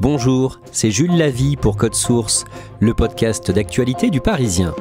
Bonjour, c'est Jules Lavie pour Code Source, le podcast d'actualité du Parisien.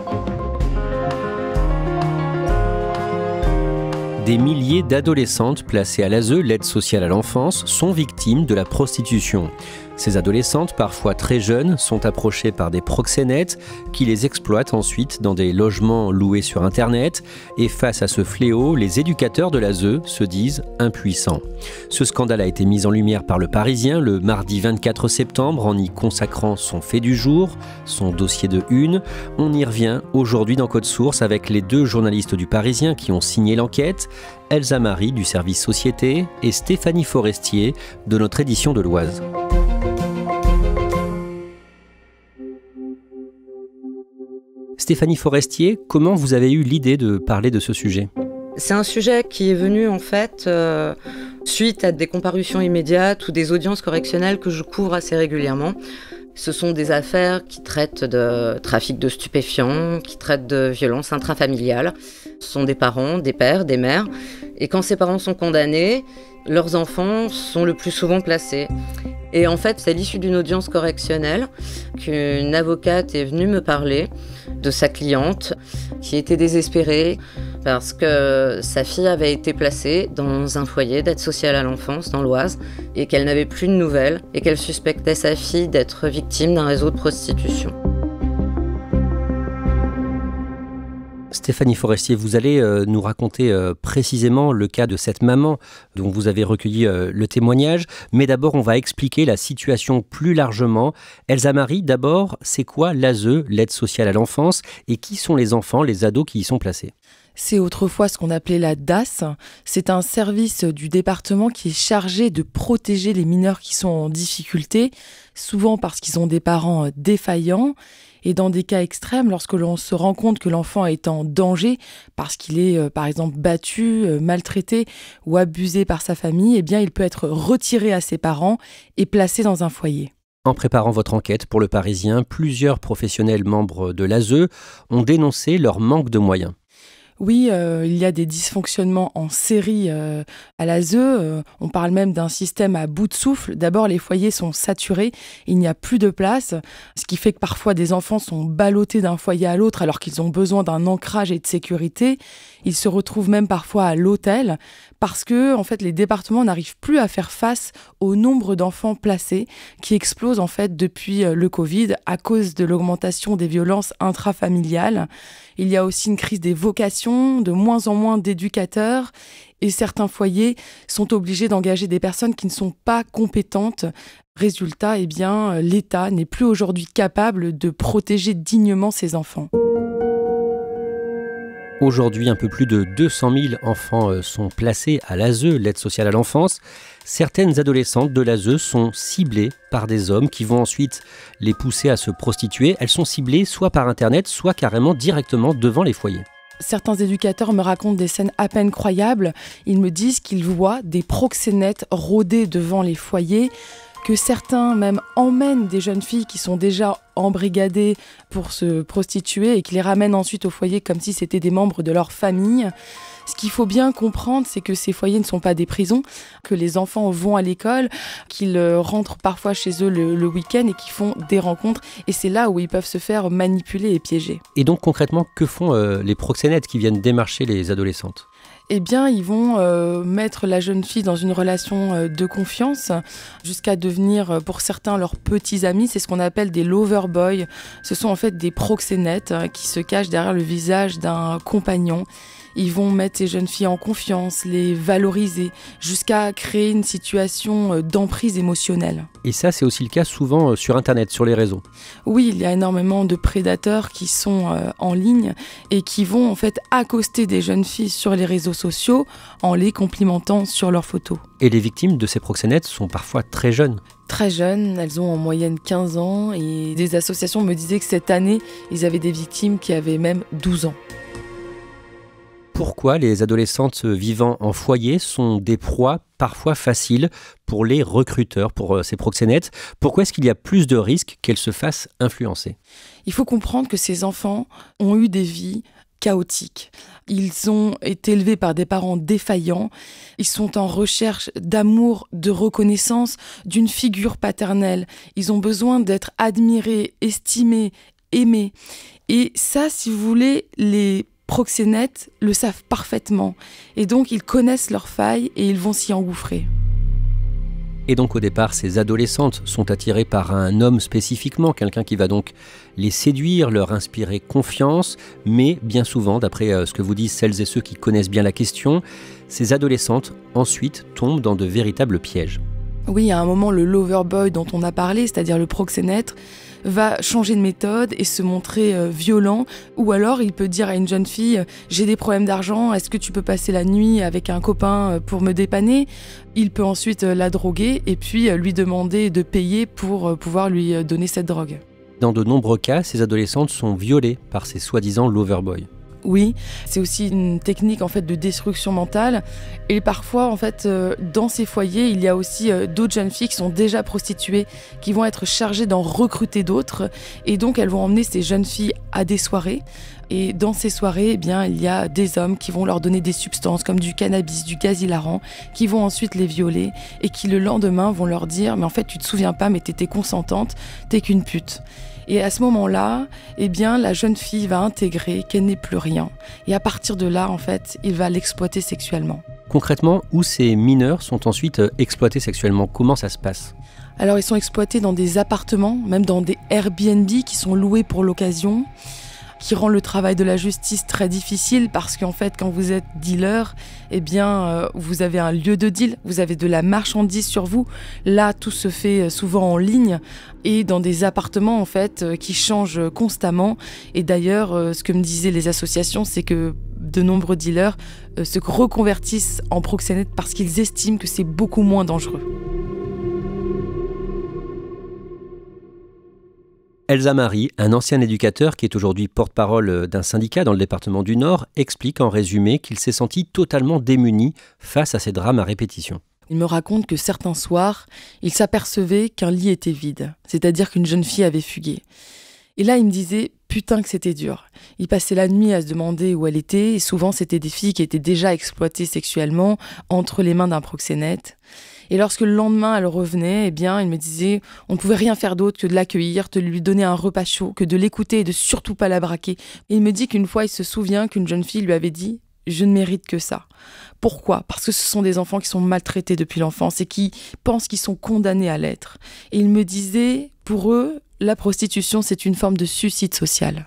Des milliers d'adolescentes placées à l'ASE, l'aide sociale à l'enfance, sont victimes de la prostitution. Ces adolescentes, parfois très jeunes, sont approchées par des proxénètes qui les exploitent ensuite dans des logements loués sur Internet. Et face à ce fléau, les éducateurs de l'ASE se disent impuissants. Ce scandale a été mis en lumière par Le Parisien le mardi 24 septembre en y consacrant son fait du jour, son dossier de une. On y revient aujourd'hui dans Code Source avec les deux journalistes du Parisien qui ont signé l'enquête, Elsa Marie du service Société et Stéphanie Forestier de notre édition de l'Oise. Stéphanie Forestier, comment vous avez eu l'idée de parler de ce sujet ? C'est un sujet qui est venu en fait suite à des comparutions immédiates ou des audiences correctionnelles que je couvre assez régulièrement. Ce sont des affaires qui traitent de trafic de stupéfiants, qui traitent de violences intrafamiliales. Ce sont des parents, des pères, des mères. Et quand ces parents sont condamnés, leurs enfants sont le plus souvent placés. Et en fait, c'est à l'issue d'une audience correctionnelle qu'une avocate est venue me parler de sa cliente qui était désespérée parce que sa fille avait été placée dans un foyer d'aide sociale à l'enfance dans l'Oise et qu'elle n'avait plus de nouvelles et qu'elle suspectait sa fille d'être victime d'un réseau de prostitution. Stéphanie Forestier, vous allez nous raconter précisément le cas de cette maman dont vous avez recueilli le témoignage. Mais d'abord, on va expliquer la situation plus largement. Elsa Marie, d'abord, c'est quoi l'ASE, l'aide sociale à l'enfance, et qui sont les enfants, les ados qui y sont placés ? C'est autrefois ce qu'on appelait la DAS. C'est un service du département qui est chargé de protéger les mineurs qui sont en difficulté, souvent parce qu'ils ont des parents défaillants. Et dans des cas extrêmes, lorsque l'on se rend compte que l'enfant est en danger parce qu'il est, par exemple, battu, maltraité ou abusé par sa famille, eh bien, il peut être retiré à ses parents et placé dans un foyer. En préparant votre enquête pour Le Parisien, plusieurs professionnels membres de l'ASE ont dénoncé leur manque de moyens. Oui, il y a des dysfonctionnements en série à l'ASE. On parle même d'un système à bout de souffle. D'abord, les foyers sont saturés, il n'y a plus de place, ce qui fait que parfois des enfants sont ballottés d'un foyer à l'autre alors qu'ils ont besoin d'un ancrage et de sécurité. Ils se retrouvent même parfois à l'hôtel parce que en fait, les départements n'arrivent plus à faire face au nombre d'enfants placés qui explose en fait depuis le Covid à cause de l'augmentation des violences intrafamiliales. Il y a aussi une crise des vocations, de moins en moins d'éducateurs et certains foyers sont obligés d'engager des personnes qui ne sont pas compétentes. Résultat, eh bien, l'État n'est plus aujourd'hui capable de protéger dignement ses enfants. Aujourd'hui, un peu plus de 200 000 enfants sont placés à l'ASE, l'aide sociale à l'enfance. Certaines adolescentes de l'ASE sont ciblées par des hommes qui vont ensuite les pousser à se prostituer. Elles sont ciblées soit par Internet, soit carrément directement devant les foyers. Certains éducateurs me racontent des scènes à peine croyables. Ils me disent qu'ils voient des proxénètes rôder devant les foyers, que certains même emmènent des jeunes filles qui sont déjà embrigadées pour se prostituer et qui les ramènent ensuite au foyer comme si c'était des membres de leur famille. Ce qu'il faut bien comprendre, c'est que ces foyers ne sont pas des prisons, que les enfants vont à l'école, qu'ils rentrent parfois chez eux le week-end et qu'ils font des rencontres. Et c'est là où ils peuvent se faire manipuler et piéger. Et donc concrètement, que font les proxénètes qui viennent démarcher les adolescentes ? Eh bien, ils vont mettre la jeune fille dans une relation de confiance jusqu'à devenir, pour certains, leurs petits amis. C'est ce qu'on appelle des lover boys. Ce sont en fait des proxénètes qui se cachent derrière le visage d'un compagnon. Ils vont mettre ces jeunes filles en confiance, les valoriser, jusqu'à créer une situation d'emprise émotionnelle. Et ça, c'est aussi le cas souvent sur Internet, sur les réseaux. Oui, il y a énormément de prédateurs qui sont en ligne et qui vont en fait accoster des jeunes filles sur les réseaux sociaux en les complimentant sur leurs photos. Et les victimes de ces proxénètes sont parfois très jeunes. Très jeunes, elles ont en moyenne 15 ans et des associations me disaient que cette année, ils avaient des victimes qui avaient même 12 ans. Pourquoi les adolescentes vivant en foyer sont des proies parfois faciles pour les recruteurs, pour ces proxénètes ? Pourquoi est-ce qu'il y a plus de risques qu'elles se fassent influencer ? Il faut comprendre que ces enfants ont eu des vies chaotique. Ils ont été élevés par des parents défaillants. Ils sont en recherche d'amour, de reconnaissance, d'une figure paternelle. Ils ont besoin d'être admirés, estimés, aimés. Et ça, si vous voulez, les proxénètes le savent parfaitement. Et donc, ils connaissent leurs failles et ils vont s'y engouffrer. Et donc au départ, ces adolescentes sont attirées par un homme spécifiquement, quelqu'un qui va donc les séduire, leur inspirer confiance, mais bien souvent, d'après ce que vous disent celles et ceux qui connaissent bien la question, ces adolescentes ensuite tombent dans de véritables pièges. Oui, à un moment, le loverboy dont on a parlé, c'est-à-dire le proxénète, va changer de méthode et se montrer violent, ou alors il peut dire à une jeune fille « j'ai des problèmes d'argent, est-ce que tu peux passer la nuit avec un copain pour me dépanner ?» Il peut ensuite la droguer et puis lui demander de payer pour pouvoir lui donner cette drogue. Dans de nombreux cas, ces adolescentes sont violées par ces soi-disant loverboys. Oui, c'est aussi une technique en fait de destruction mentale. Et parfois, en fait, dans ces foyers, il y a aussi d'autres jeunes filles qui sont déjà prostituées, qui vont être chargées d'en recruter d'autres. Et donc, elles vont emmener ces jeunes filles à des soirées. Et dans ces soirées, eh bien, il y a des hommes qui vont leur donner des substances comme du cannabis, du gaz hilarant, qui vont ensuite les violer et qui le lendemain vont leur dire « mais en fait, tu te souviens pas, mais t'étais consentante, t'es qu'une pute ». Et à ce moment-là, eh bien, la jeune fille va intégrer qu'elle n'est plus rien. Et à partir de là, en fait, il va l'exploiter sexuellement. Concrètement, où ces mineurs sont ensuite exploités sexuellement? Comment ça se passe? Alors, ils sont exploités dans des appartements, même dans des Airbnb qui sont loués pour l'occasion, qui rend le travail de la justice très difficile parce qu'en fait, quand vous êtes dealer, eh bien, vous avez un lieu de deal, vous avez de la marchandise sur vous. Là, tout se fait souvent en ligne et dans des appartements en fait qui changent constamment. Et d'ailleurs, ce que me disaient les associations, c'est que de nombreux dealers se reconvertissent en proxénètes parce qu'ils estiment que c'est beaucoup moins dangereux. Elsa Marie, un ancien éducateur qui est aujourd'hui porte-parole d'un syndicat dans le département du Nord, explique en résumé qu'il s'est senti totalement démuni face à ces drames à répétition. Il me raconte que certains soirs, il s'apercevait qu'un lit était vide, c'est-à-dire qu'une jeune fille avait fugué. Et là, il me disait « putain que c'était dur ». Il passait la nuit à se demander où elle était, et souvent c'était des filles qui étaient déjà exploitées sexuellement entre les mains d'un proxénète. Et lorsque le lendemain, elle revenait, eh bien, il me disait « on ne pouvait rien faire d'autre que de l'accueillir, de lui donner un repas chaud, que de l'écouter et de surtout pas la braquer ». Et il me dit qu'une fois, il se souvient qu'une jeune fille lui avait dit « je ne mérite que ça ». Pourquoi ? Parce que ce sont des enfants qui sont maltraités depuis l'enfance et qui pensent qu'ils sont condamnés à l'être. Et il me disait, pour eux, la prostitution, c'est une forme de suicide social.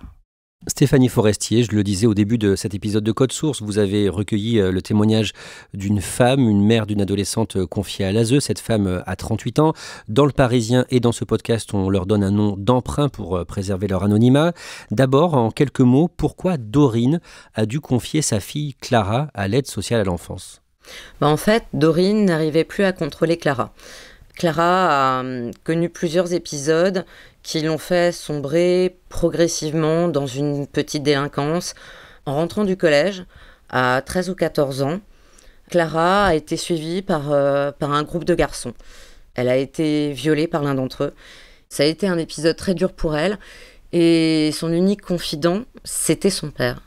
Stéphanie Forestier, je le disais au début de cet épisode de Code Source, vous avez recueilli le témoignage d'une femme, une mère d'une adolescente confiée à l'ASE. Cette femme a 38 ans. Dans Le Parisien et dans ce podcast, on leur donne un nom d'emprunt pour préserver leur anonymat. D'abord, en quelques mots, pourquoi Dorine a dû confier sa fille Clara à l'aide sociale à l'enfance ? En fait, Dorine n'arrivait plus à contrôler Clara. Clara a connu plusieurs épisodes qui l'ont fait sombrer progressivement dans une petite délinquance. En rentrant du collège, à 13 ou 14 ans, Clara a été suivie par un groupe de garçons. Elle a été violée par l'un d'entre eux. Ça a été un épisode très dur pour elle. Et son unique confident, c'était son père.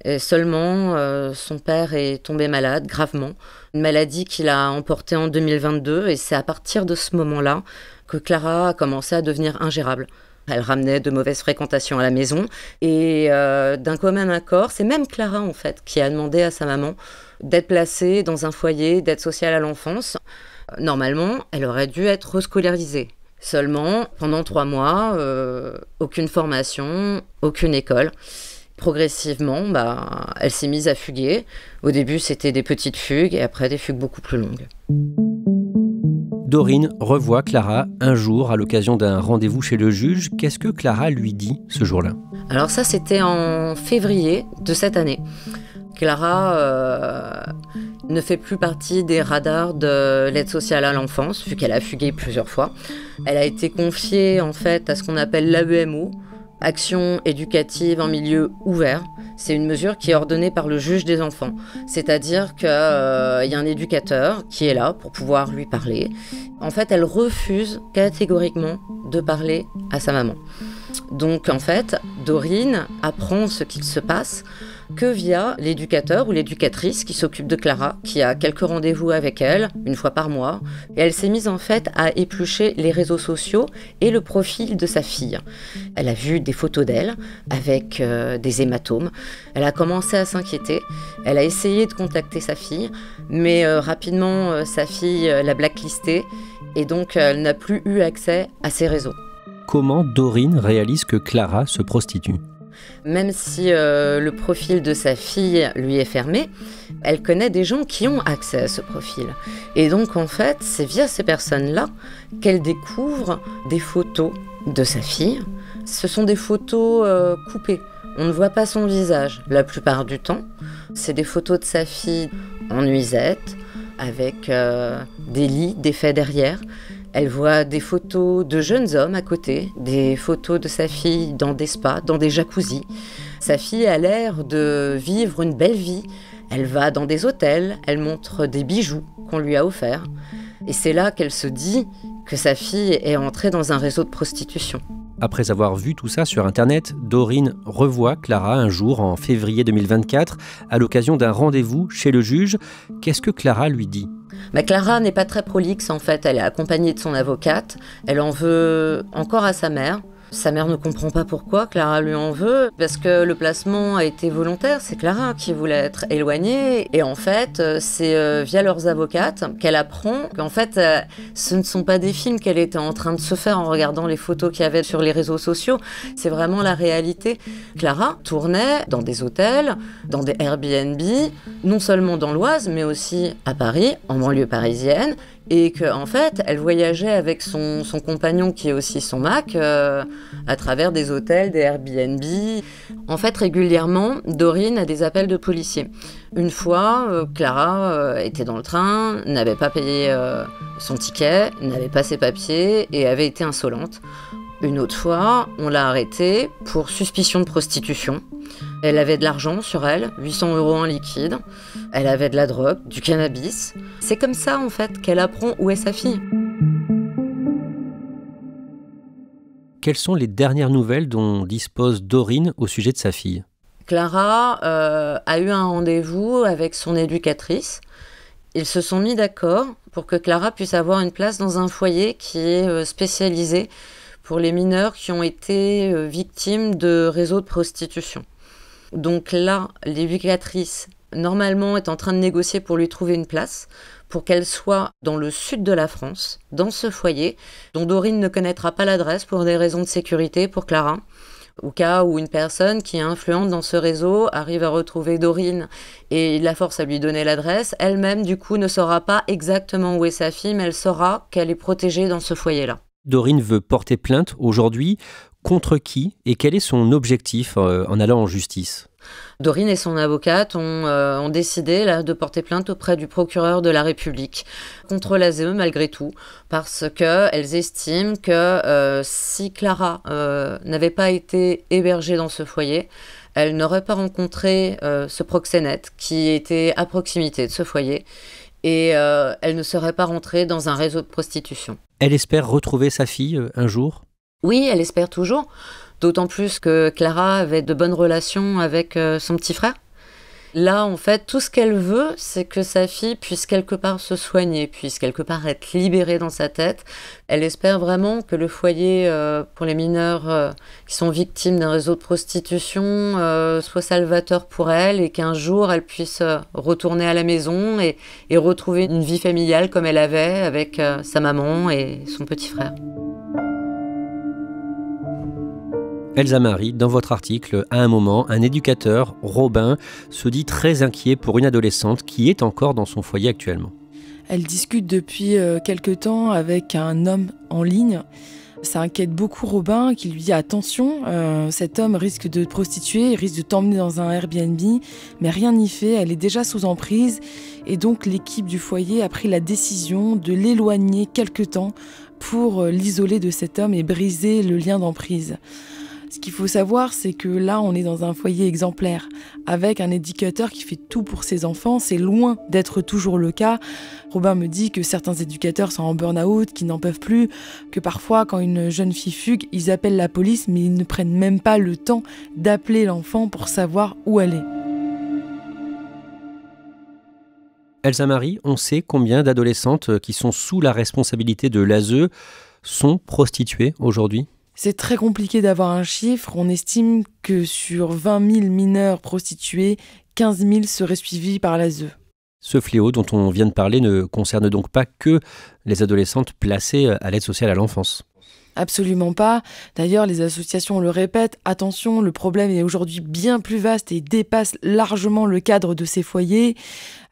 Et seulement, son père est tombé malade, gravement. Une maladie qu'il a emportée en 2022. Et c'est à partir de ce moment-là que Clara a commencé à devenir ingérable. Elle ramenait de mauvaises fréquentations à la maison. Et d'un commun accord, c'est même Clara, en fait, qui a demandé à sa maman d'être placée dans un foyer d'aide sociale à l'enfance. Normalement, elle aurait dû être rescolarisée. Seulement, pendant 3 mois, aucune formation, aucune école. Progressivement, elle s'est mise à fuguer. Au début, c'était des petites fugues et après des fugues beaucoup plus longues. Dorine revoit Clara un jour à l'occasion d'un rendez-vous chez le juge. Qu'est-ce que Clara lui dit ce jour-là ? Alors ça, c'était en février de cette année. Clara ne fait plus partie des radars de l'aide sociale à l'enfance, vu qu'elle a fugué plusieurs fois. Elle a été confiée en fait à ce qu'on appelle l'AEMO, Action éducative en milieu ouvert. C'est une mesure qui est ordonnée par le juge des enfants. C'est-à-dire qu'il y a un éducateur qui est là pour pouvoir lui parler. En fait, elle refuse catégoriquement de parler à sa maman. Donc, en fait, Dorine apprend ce qu'il se passe que via l'éducateur ou l'éducatrice qui s'occupe de Clara, qui a quelques rendez-vous avec elle, une fois par mois. Et elle s'est mise en fait à éplucher les réseaux sociaux et le profil de sa fille. Elle a vu des photos d'elle avec des hématomes. Elle a commencé à s'inquiéter. Elle a essayé de contacter sa fille, mais rapidement, sa fille l'a blacklistée et donc elle n'a plus eu accès à ses réseaux. Comment Dorine réalise que Clara se prostitue ? Même si le profil de sa fille lui est fermé, elle connaît des gens qui ont accès à ce profil. Et donc en fait, c'est via ces personnes-là qu'elle découvre des photos de sa fille. Ce sont des photos coupées. On ne voit pas son visage la plupart du temps. C'est des photos de sa fille en nuisette, avec des lits, des faits derrière. Elle voit des photos de jeunes hommes à côté, des photos de sa fille dans des spas, dans des jacuzzis. Sa fille a l'air de vivre une belle vie. Elle va dans des hôtels, elle montre des bijoux qu'on lui a offerts. Et c'est là qu'elle se dit que sa fille est entrée dans un réseau de prostitution. Après avoir vu tout ça sur Internet, Dorine revoit Clara un jour en février 2024 à l'occasion d'un rendez-vous chez le juge. Qu'est-ce que Clara lui dit ? Clara n'est pas très prolixe en fait, elle est accompagnée de son avocate, elle en veut encore à sa mère. Sa mère ne comprend pas pourquoi Clara lui en veut, parce que le placement a été volontaire, c'est Clara qui voulait être éloignée. Et en fait, c'est via leurs avocates qu'elle apprend qu'en fait, ce ne sont pas des films qu'elle était en train de se faire en regardant les photos qu'il y avait sur les réseaux sociaux. C'est vraiment la réalité. Clara tournait dans des hôtels, dans des Airbnb, non seulement dans l'Oise, mais aussi à Paris, en banlieue parisienne. Et qu'en fait, elle voyageait avec son compagnon qui est aussi son Mac à travers des hôtels, des Airbnb. En fait, régulièrement, Dorine a des appels de policiers. Une fois, Clara était dans le train, n'avait pas payé son ticket, n'avait pas ses papiers et avait été insolente. Une autre fois, on l'a arrêtée pour suspicion de prostitution. Elle avait de l'argent sur elle, 800 € en liquide. Elle avait de la drogue, du cannabis. C'est comme ça, en fait, qu'elle apprend où est sa fille. Quelles sont les dernières nouvelles dont dispose Dorine au sujet de sa fille ? Clara a eu un rendez-vous avec son éducatrice. Ils se sont mis d'accord pour que Clara puisse avoir une place dans un foyer qui est spécialisé pour les mineurs qui ont été victimes de réseaux de prostitution. Donc là, l'éducatrice, normalement, est en train de négocier pour lui trouver une place, pour qu'elle soit dans le sud de la France, dans ce foyer, dont Dorine ne connaîtra pas l'adresse pour des raisons de sécurité pour Clara. Au cas où une personne qui est influente dans ce réseau arrive à retrouver Dorine et la force à lui donner l'adresse, elle-même, du coup, ne saura pas exactement où est sa fille, mais elle saura qu'elle est protégée dans ce foyer-là. Dorine veut porter plainte aujourd'hui. Contre qui et quel est son objectif en allant en justice ? Dorine et son avocate ont décidé là, de porter plainte auprès du procureur de la République contre l'ASE malgré tout, parce qu'elles estiment que si Clara n'avait pas été hébergée dans ce foyer, elle n'aurait pas rencontré ce proxénète qui était à proximité de ce foyer et elle ne serait pas rentrée dans un réseau de prostitution. Elle espère retrouver sa fille un jour ? Oui, elle espère toujours, d'autant plus que Clara avait de bonnes relations avec son petit frère. Là, en fait, tout ce qu'elle veut, c'est que sa fille puisse quelque part se soigner, puisse quelque part être libérée dans sa tête. Elle espère vraiment que le foyer pour les mineurs qui sont victimes d'un réseau de prostitution soit salvateur pour elle et qu'un jour, elle puisse retourner à la maison et retrouver une vie familiale comme elle avait avec sa maman et son petit frère. Elsa Marie, dans votre article, à un moment, un éducateur, Robin, se dit très inquiet pour une adolescente qui est encore dans son foyer actuellement. Elle discute depuis quelque temps avec un homme en ligne. Ça inquiète beaucoup Robin qui lui dit « Attention, cet homme risque de te prostituer, il risque de t'emmener dans un Airbnb, mais rien n'y fait, elle est déjà sous emprise. » Et donc l'équipe du foyer a pris la décision de l'éloigner quelque temps pour l'isoler de cet homme et briser le lien d'emprise. Ce qu'il faut savoir, c'est que là, on est dans un foyer exemplaire, avec un éducateur qui fait tout pour ses enfants. C'est loin d'être toujours le cas. Robin me dit que certains éducateurs sont en burn-out, qu'ils n'en peuvent plus, que parfois, quand une jeune fille fugue, ils appellent la police, mais ils ne prennent même pas le temps d'appeler l'enfant pour savoir où elle est. Elsa Marie, on sait combien d'adolescentes qui sont sous la responsabilité de l'ASE sont prostituées aujourd'hui ? C'est très compliqué d'avoir un chiffre. On estime que sur 20 000 mineurs prostitués, 15 000 seraient suivis par l'ASE. Ce fléau dont on vient de parler ne concerne donc pas que les adolescentes placées à l'aide sociale à l'enfance. Absolument pas. D'ailleurs, les associations le répètent, attention, le problème est aujourd'hui bien plus vaste et dépasse largement le cadre de ces foyers.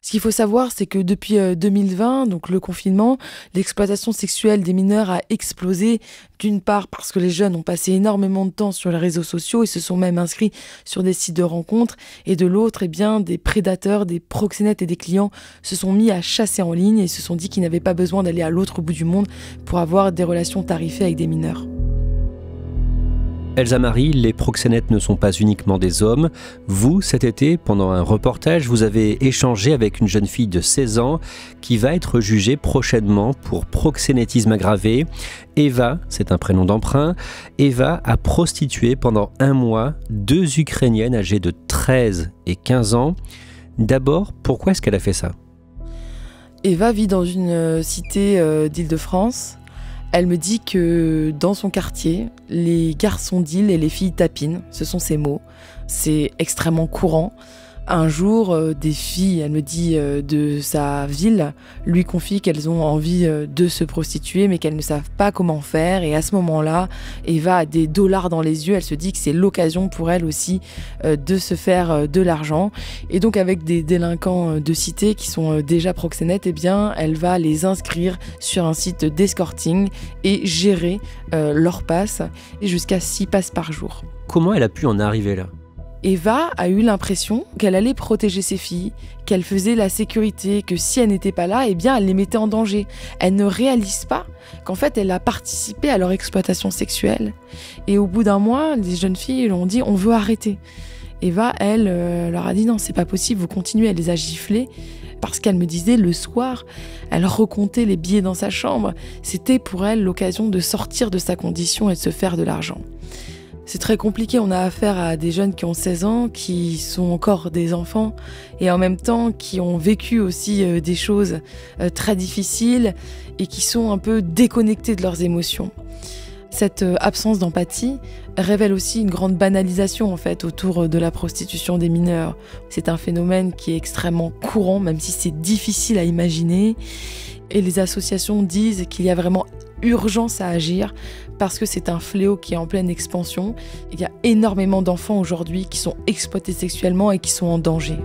Ce qu'il faut savoir, c'est que depuis 2020, donc le confinement, l'exploitation sexuelle des mineurs a explosé. D'une part parce que les jeunes ont passé énormément de temps sur les réseaux sociaux et se sont même inscrits sur des sites de rencontres. Et de l'autre, eh bien, des prédateurs, des proxénètes et des clients se sont mis à chasser en ligne et se sont dit qu'ils n'avaient pas besoin d'aller à l'autre bout du monde pour avoir des relations tarifées avec des mineurs. Elsa Marie, les proxénètes ne sont pas uniquement des hommes. Vous, cet été, pendant un reportage, vous avez échangé avec une jeune fille de 16 ans qui va être jugée prochainement pour proxénétisme aggravé. Eva, c'est un prénom d'emprunt. Eva a prostitué pendant 1 mois 2 Ukrainiennes âgées de 13 et 15 ans. D'abord, pourquoi est-ce qu'elle a fait ça ? Eva vit dans une cité d'Île-de-France. Elle me dit que dans son quartier, les garçons deal et les filles tapinent. Ce sont ses mots. C'est extrêmement courant. Un jour, des filles, elle me dit, de sa ville, lui confient qu'elles ont envie de se prostituer, mais qu'elles ne savent pas comment faire. Et à ce moment-là, Eva a des dollars dans les yeux. Elle se dit que c'est l'occasion pour elle aussi de se faire de l'argent. Et donc, avec des délinquants de cité qui sont déjà proxénètes, eh bien, elle va les inscrire sur un site d'escorting et gérer leurs passes, et jusqu'à 6 passes par jour. Comment elle a pu en arriver là ? Eva a eu l'impression qu'elle allait protéger ses filles, qu'elle faisait la sécurité, que si elle n'était pas là, eh bien, elle les mettait en danger. Elle ne réalise pas qu'en fait, elle a participé à leur exploitation sexuelle. Et au bout d'1 mois, les jeunes filles lui ont dit « on veut arrêter ». Eva, elle, leur a dit « non, c'est pas possible, vous continuez ». Elle les a giflées parce qu'elle me disait le soir, elle recomptait les billets dans sa chambre. C'était pour elle l'occasion de sortir de sa condition et de se faire de l'argent. C'est très compliqué, on a affaire à des jeunes qui ont 16 ans, qui sont encore des enfants et en même temps qui ont vécu aussi des choses très difficiles et qui sont un peu déconnectés de leurs émotions. Cette absence d'empathie révèle aussi une grande banalisation en fait autour de la prostitution des mineurs. C'est un phénomène qui est extrêmement courant, même si c'est difficile à imaginer. Et les associations disent qu'il y a vraiment urgence à agir parce que c'est un fléau qui est en pleine expansion. Il y a énormément d'enfants aujourd'hui qui sont exploités sexuellement et qui sont en danger.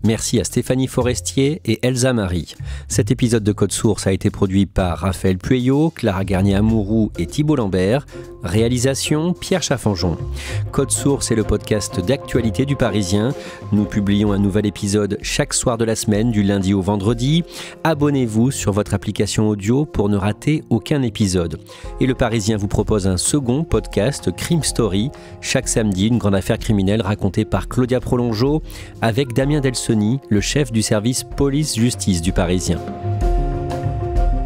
Merci à Stéphanie Forestier et Elsa Marie. Cet épisode de Code Source a été produit par Raphaël Pueyo, Clara Garnier-Amouroux et Thibault Lambert. Réalisation, Pierre Chaffanjon. Code Source est le podcast d'actualité du Parisien. Nous publions un nouvel épisode chaque soir de la semaine, du lundi au vendredi. Abonnez-vous sur votre application audio pour ne rater aucun épisode. Et le Parisien vous propose un second podcast, Crime Story. Chaque samedi, une grande affaire criminelle racontée par Claudia Prolongeau avec Damien Delsoni, le chef du service police-justice du Parisien.